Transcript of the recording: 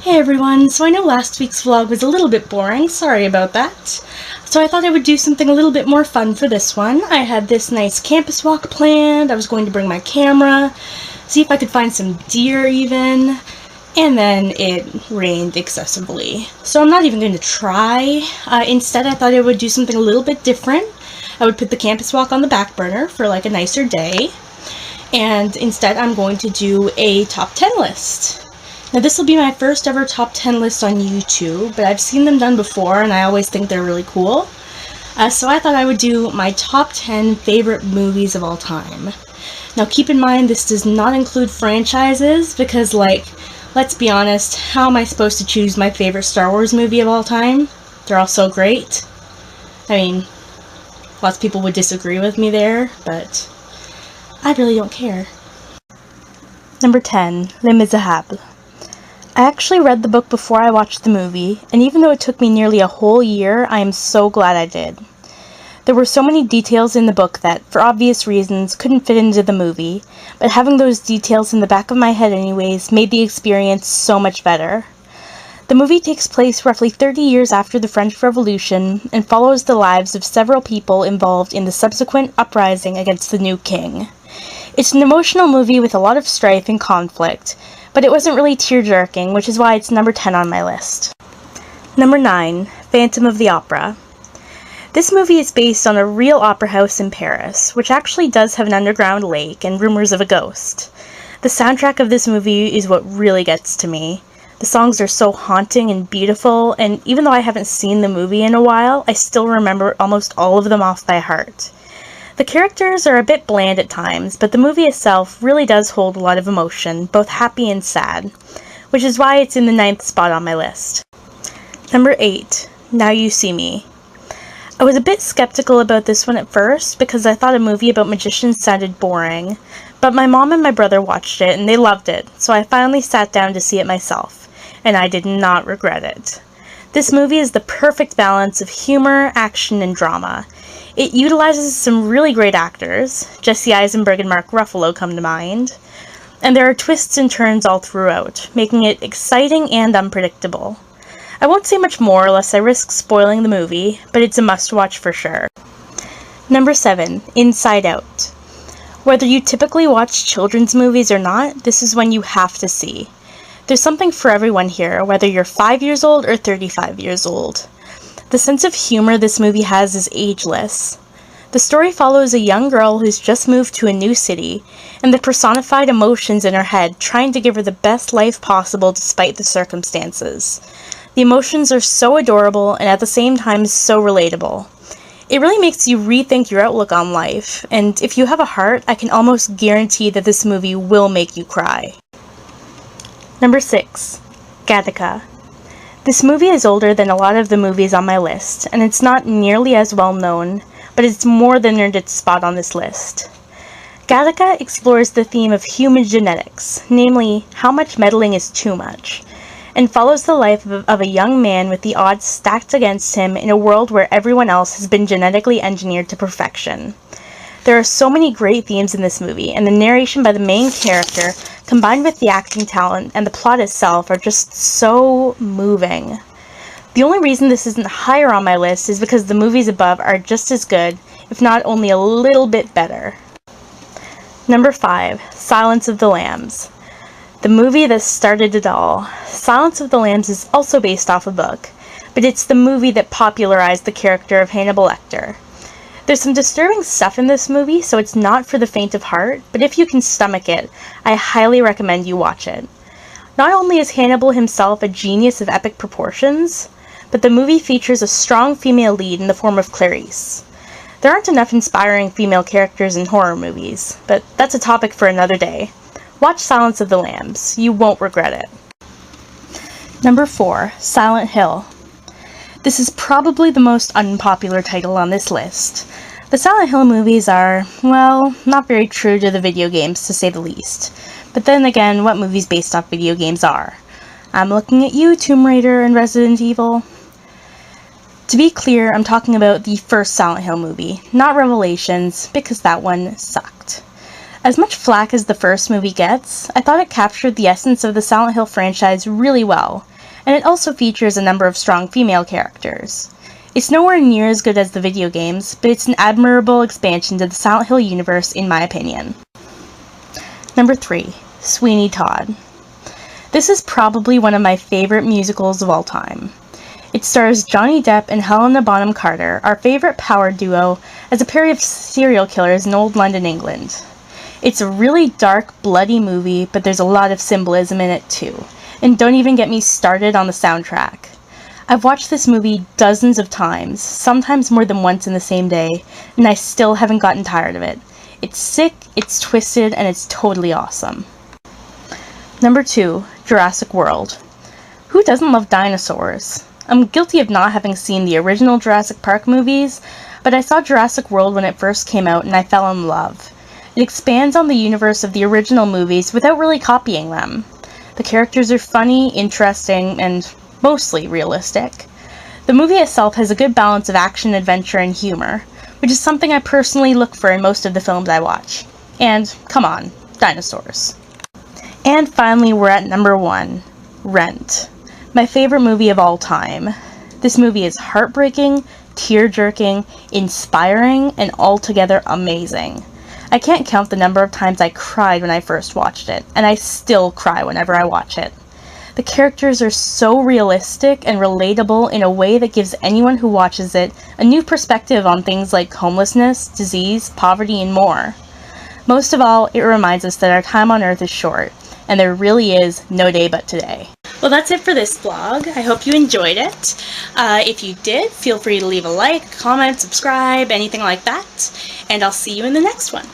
Hey everyone, so I know last week's vlog was a little bit boring, sorry about that. So I thought I would do something a little bit more fun for this one. I had this nice campus walk planned, I was going to bring my camera, see if I could find some deer even, and then it rained excessively. So I'm not even going to try. Instead I thought I would do something a little bit different. I would put the campus walk on the back burner for like a nicer day, and instead I'm going to do a top 10 list. Now this will be my first ever top 10 list on YouTube, but I've seen them done before and I always think they're really cool. So I thought I would do my top 10 favorite movies of all time. Now keep in mind this does not include franchises because, like, let's be honest, how am I supposed to choose my favorite Star Wars movie of all time? They're all so great. I mean, lots of people would disagree with me there, but I really don't care. Number 10, Les Miserables. I actually read the book before I watched the movie, and even though it took me nearly a whole year, I am so glad I did. There were so many details in the book that, for obvious reasons, couldn't fit into the movie, but having those details in the back of my head anyways made the experience so much better. The movie takes place roughly 30 years after the French Revolution and follows the lives of several people involved in the subsequent uprising against the new king. It's an emotional movie with a lot of strife and conflict, but it wasn't really tear-jerking, which is why it's number 10 on my list. Number 9, Phantom of the Opera. This movie is based on a real opera house in Paris, which actually does have an underground lake and rumors of a ghost. The soundtrack of this movie is what really gets to me. The songs are so haunting and beautiful, and even though I haven't seen the movie in a while, I still remember almost all of them off by heart. The characters are a bit bland at times, but the movie itself really does hold a lot of emotion, both happy and sad, which is why it's in the 9th spot on my list. Number 8, Now You See Me. I was a bit skeptical about this one at first because I thought a movie about magicians sounded boring, but my mom and my brother watched it and they loved it, so I finally sat down to see it myself, and I did not regret it. This movie is the perfect balance of humor, action, and drama. It utilizes some really great actors. Jesse Eisenberg and Mark Ruffalo come to mind. And there are twists and turns all throughout, making it exciting and unpredictable. I won't say much more lest I risk spoiling the movie, but it's a must-watch for sure. Number 7, Inside Out. Whether you typically watch children's movies or not, this is one you have to see. There's something for everyone here, whether you're 5 years old or 35 years old. The sense of humor this movie has is ageless. The story follows a young girl who's just moved to a new city, and the personified emotions in her head trying to give her the best life possible despite the circumstances. The emotions are so adorable and at the same time so relatable. It really makes you rethink your outlook on life, and if you have a heart, I can almost guarantee that this movie will make you cry. Number 6, Gattaca. This movie is older than a lot of the movies on my list, and it's not nearly as well known, but it's more than earned its spot on this list. Gattaca explores the theme of human genetics, namely, how much meddling is too much, and follows the life of a young man with the odds stacked against him in a world where everyone else has been genetically engineered to perfection. There are so many great themes in this movie, and the narration by the main character, combined with the acting talent and the plot itself, are just so moving. The only reason this isn't higher on my list is because the movies above are just as good, if not only a little bit better. Number 5, Silence of the Lambs. The movie that started it all. Silence of the Lambs is also based off a book, but it's the movie that popularized the character of Hannibal Lecter. There's some disturbing stuff in this movie, so it's not for the faint of heart, but if you can stomach it, I highly recommend you watch it. Not only is Hannibal himself a genius of epic proportions, but the movie features a strong female lead in the form of Clarice. There aren't enough inspiring female characters in horror movies, but that's a topic for another day. Watch Silence of the Lambs. You won't regret it. Number 4, Silent Hill. This is probably the most unpopular title on this list. The Silent Hill movies are, well, not very true to the video games, to say the least. But then again, what movies based off video games are? I'm looking at you, Tomb Raider and Resident Evil. To be clear, I'm talking about the first Silent Hill movie, not Revelations, because that one sucked. As much flack as the first movie gets, I thought it captured the essence of the Silent Hill franchise really well, and it also features a number of strong female characters. It's nowhere near as good as the video games, but it's an admirable expansion to the Silent Hill universe in my opinion. Number 3. Sweeney Todd. This is probably one of my favorite musicals of all time. It stars Johnny Depp and Helena Bonham Carter, our favorite power duo, as a pair of serial killers in old London, England. It's a really dark, bloody movie, but there's a lot of symbolism in it too. And don't even get me started on the soundtrack. I've watched this movie dozens of times, sometimes more than once in the same day, and I still haven't gotten tired of it. It's sick, it's twisted, and it's totally awesome. Number 2. Jurassic World. Who doesn't love dinosaurs? I'm guilty of not having seen the original Jurassic Park movies, but I saw Jurassic World when it first came out and I fell in love. It expands on the universe of the original movies without really copying them. The characters are funny, interesting, and mostly realistic. The movie itself has a good balance of action, adventure, and humor, which is something I personally look for in most of the films I watch. And, come on, dinosaurs. And finally, we're at number 1, Rent. My favorite movie of all time. This movie is heartbreaking, tear-jerking, inspiring, and altogether amazing. I can't count the number of times I cried when I first watched it, and I still cry whenever I watch it. The characters are so realistic and relatable in a way that gives anyone who watches it a new perspective on things like homelessness, disease, poverty, and more. Most of all, it reminds us that our time on Earth is short, and there really is no day but today. Well, that's it for this vlog. I hope you enjoyed it. If you did, feel free to leave a like, comment, subscribe, anything like that, and I'll see you in the next one.